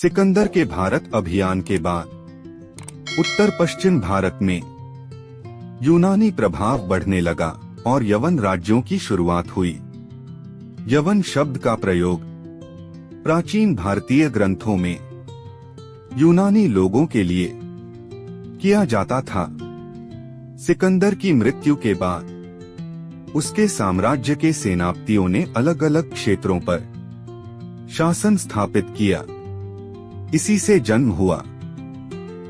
सिकंदर के भारत अभियान के बाद उत्तर पश्चिम भारत में यूनानी प्रभाव बढ़ने लगा और यवन राज्यों की शुरुआत हुई। यवन शब्द का प्रयोग प्राचीन भारतीय ग्रंथों में यूनानी लोगों के लिए किया जाता था। सिकंदर की मृत्यु के बाद उसके साम्राज्य के सेनापतियों ने अलग अलग क्षेत्रों पर शासन स्थापित किया। इसी से जन्म हुआ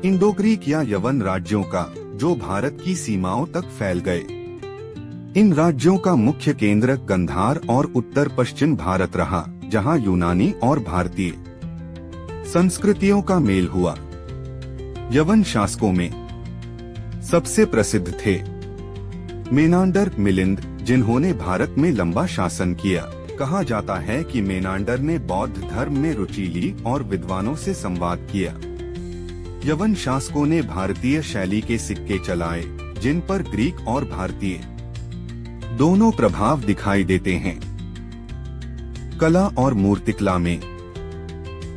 इंडो-ग्रीक या यवन राज्यों का, जो भारत की सीमाओं तक फैल गए। इन राज्यों का मुख्य केंद्र गंधार और उत्तर पश्चिम भारत रहा, जहां यूनानी और भारतीय संस्कृतियों का मेल हुआ। यवन शासकों में सबसे प्रसिद्ध थे मेनांडर मिलिंद, जिन्होंने भारत में लंबा शासन किया। कहा जाता है कि मेनांडर ने बौद्ध धर्म में रुचि ली और विद्वानों से संवाद किया। यवन शासकों ने भारतीय शैली के सिक्के चलाए, जिन पर ग्रीक और भारतीय दोनों प्रभाव दिखाई देते हैं। कला और मूर्तिकला में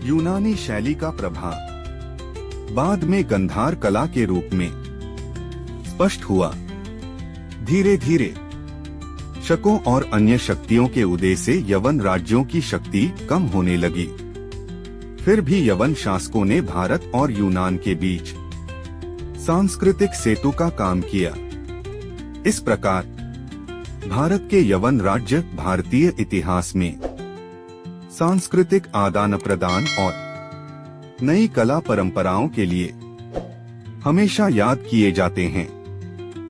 यूनानी शैली का प्रभाव बाद में गंधार कला के रूप में स्पष्ट हुआ। धीरे धीरे शकों और अन्य शक्तियों के उदय से यवन राज्यों की शक्ति कम होने लगी। फिर भी यवन शासकों ने भारत और यूनान के बीच सांस्कृतिक सेतु का काम किया। इस प्रकार भारत के यवन राज्य भारतीय इतिहास में सांस्कृतिक आदान प्रदान और नई कला परंपराओं के लिए हमेशा याद किए जाते हैं।